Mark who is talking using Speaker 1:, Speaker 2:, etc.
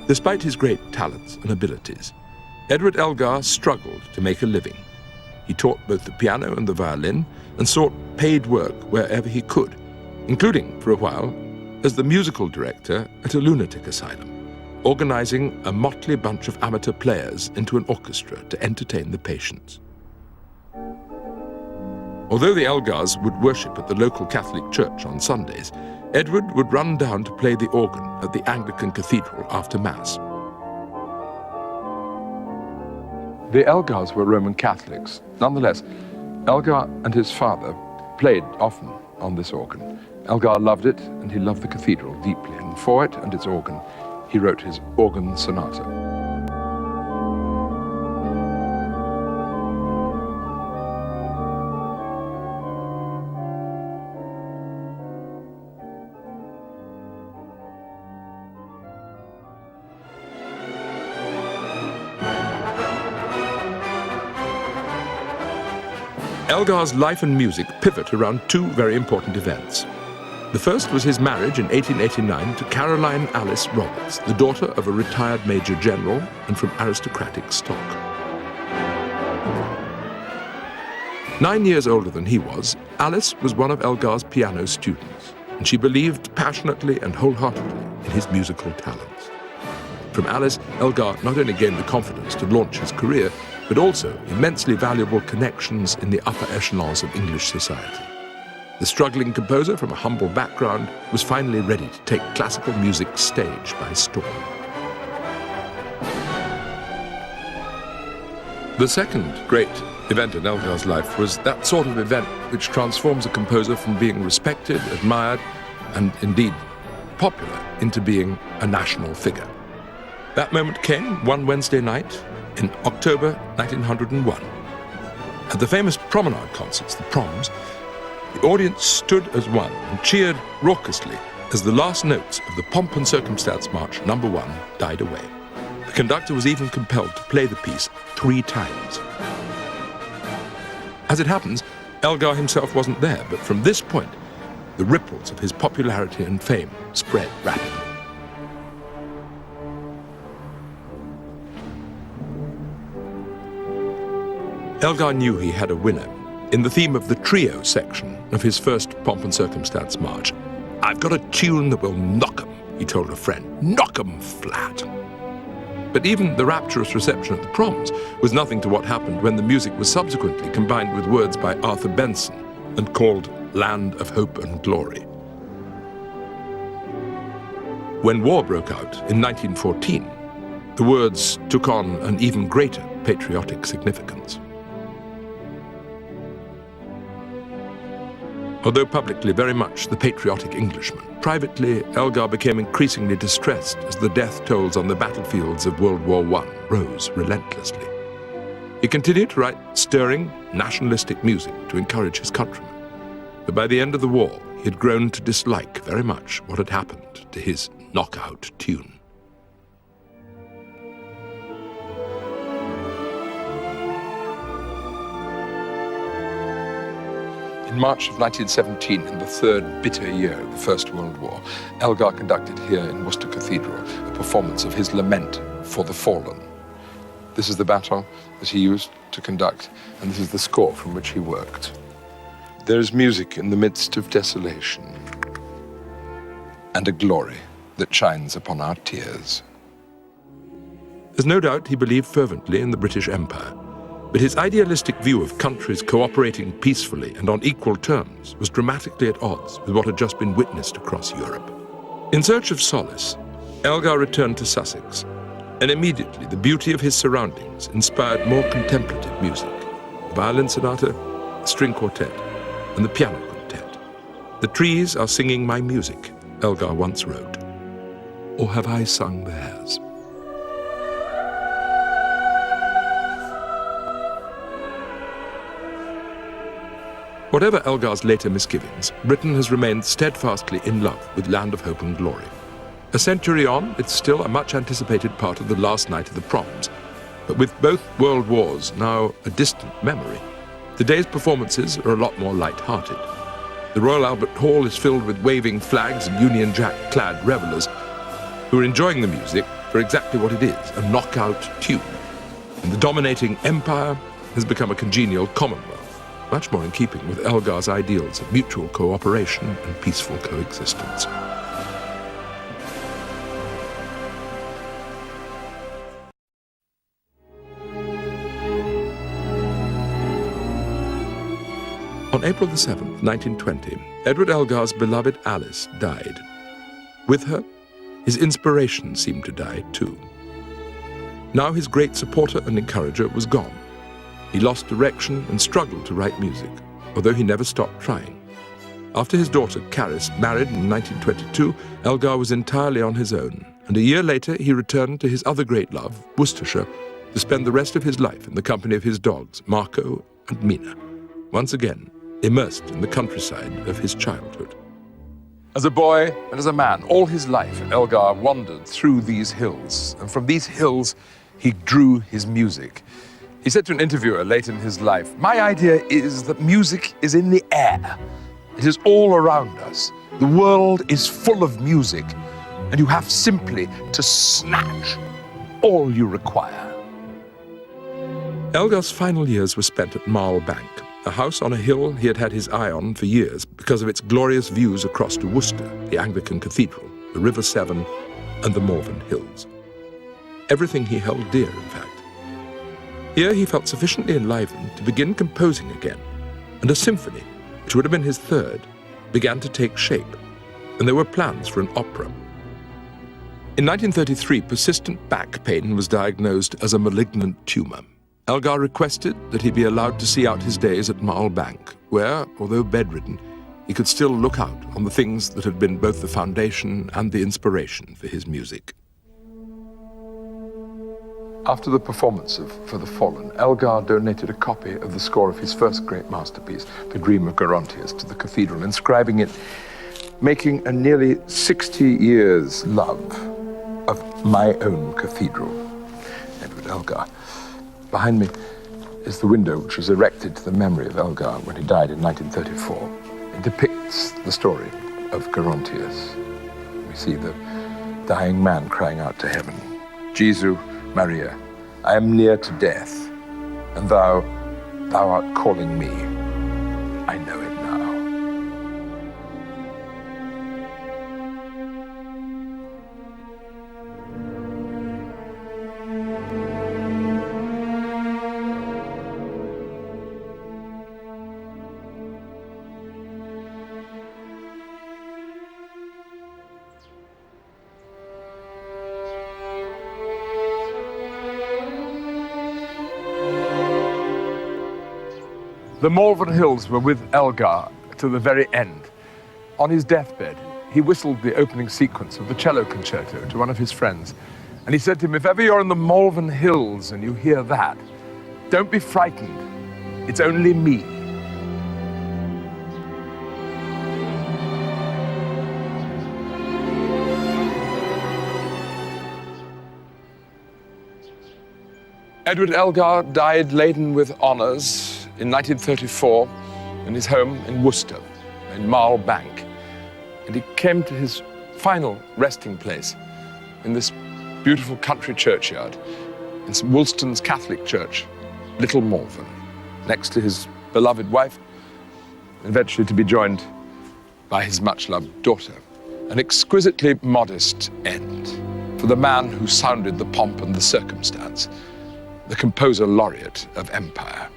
Speaker 1: Despite his great talents and abilities, Edward Elgar struggled to make a living. He taught both the piano and the violin and sought paid work wherever he could, including, for a while, as the musical director at a lunatic asylum, organizing a motley bunch of amateur players into an orchestra to entertain the patients. Although the Elgars would worship at the local Catholic church on Sundays, Edward would run down to play the organ at the Anglican cathedral after Mass. The Elgars were Roman Catholics. Nonetheless, Elgar and his father played often on this organ. Elgar loved it, and he loved the cathedral deeply, and for it and its organ, he wrote his organ sonata. Elgar's life and music pivot around two very important events. The first was his marriage in 1889 to Caroline Alice Roberts, the daughter of a retired major general and from aristocratic stock. 9 years older than he was, Alice was one of Elgar's piano students, and she believed passionately and wholeheartedly in his musical talents. From Alice, Elgar not only gained the confidence to launch his career, but also immensely valuable connections in the upper echelons of English society. The struggling composer from a humble background was finally ready to take classical music stage by storm. The second great event in Elgar's life was that sort of event which transforms a composer from being respected, admired, and indeed popular into being a national figure. That moment came one Wednesday night in October 1901. At the famous promenade concerts, the Proms, the audience stood as one and cheered raucously as the last notes of the Pomp and Circumstance March No. 1 died away. The conductor was even compelled to play the piece 3 times. As it happens, Elgar himself wasn't there, but from this point, the ripples of his popularity and fame spread rapidly. Elgar knew he had a winner in the theme of the trio section of his first Pomp and Circumstance March. "I've got a tune that will knock 'em," he told a friend. "Knock 'em flat." But even the rapturous reception at the Proms was nothing to what happened when the music was subsequently combined with words by Arthur Benson and called Land of Hope and Glory. When war broke out in 1914, the words took on an even greater patriotic significance. Although publicly very much the patriotic Englishman, privately Elgar became increasingly distressed as the death tolls on the battlefields of World War I rose relentlessly. He continued to write stirring, nationalistic music to encourage his countrymen. But by the end of the war, he had grown to dislike very much what had happened to his knockout tune. In March of 1917, in the third bitter year of the First World War, Elgar conducted here in Worcester Cathedral a performance of his Lament for the Fallen. This is the baton that he used to conduct, and this is the score from which he worked. There is music in the midst of desolation, and a glory that shines upon our tears. There's no doubt he believed fervently in the British Empire, but his idealistic view of countries cooperating peacefully and on equal terms was dramatically at odds with what had just been witnessed across Europe. In search of solace, Elgar returned to Sussex, and immediately the beauty of his surroundings inspired more contemplative music: the violin sonata, the string quartet, and the piano quintet. "The trees are singing my music," Elgar once wrote. Or have I sung theirs? Whatever Elgar's later misgivings, Britain has remained steadfastly in love with Land of Hope and Glory. A century on, it's still a much-anticipated part of the last night of the Proms. But with both world wars now a distant memory, today's performances are a lot more light-hearted. The Royal Albert Hall is filled with waving flags and Union Jack-clad revelers who are enjoying the music for exactly what it is, a knockout tune. And the dominating empire has become a congenial commonwealth, much more in keeping with Elgar's ideals of mutual cooperation and peaceful coexistence. On April the 7th, 1920, Edward Elgar's beloved Alice died. With her, his inspiration seemed to die too. Now his great supporter and encourager was gone. He lost direction and struggled to write music, although he never stopped trying. After his daughter Caris married in 1922, Elgar was entirely on his own, and a year later he returned to his other great love, Worcestershire, to spend the rest of his life in the company of his dogs, Marco and Mina, once again immersed in the countryside of his childhood. As a boy and as a man, all his life, Elgar wandered through these hills, and from these hills he drew his music. He said to an interviewer late in his life, "My idea is that music is in the air. It is all around us. The world is full of music, and you have simply to snatch all you require." Elgar's final years were spent at Marl Bank, a house on a hill he had had his eye on for years because of its glorious views across to Worcester, the Anglican Cathedral, the River Severn, and the Malvern Hills. Everything he held dear, in fact. Here he felt sufficiently enlivened to begin composing again, and a symphony, which would have been his third, began to take shape, and there were plans for an opera. In 1933, persistent back pain was diagnosed as a malignant tumor. Elgar requested that he be allowed to see out his days at Marl Bank, where, although bedridden, he could still look out on the things that had been both the foundation and the inspiration for his music. After the performance of For the Fallen, Elgar donated a copy of the score of his first great masterpiece, The Dream of Gerontius, to the cathedral, inscribing it, "Making a nearly 60 years love of my own cathedral, Edward Elgar." Behind me is the window which was erected to the memory of Elgar when he died in 1934. It depicts the story of Gerontius. We see the dying man crying out to heaven, "Jesu, Maria, I am near to death, and thou art calling me. I know it now." The Malvern Hills were with Elgar to the very end. On his deathbed, he whistled the opening sequence of the cello concerto to one of his friends. And he said to him, "If ever you're in the Malvern Hills and you hear that, don't be frightened. It's only me." Edward Elgar died laden with honors in 1934 in his home in Worcester, in Marl Bank. And he came to his final resting place in this beautiful country churchyard in St. Wulstan's Catholic Church, Little Malvern, next to his beloved wife, eventually to be joined by his much-loved daughter. An exquisitely modest end for the man who sounded the pomp and the circumstance, the composer laureate of empire.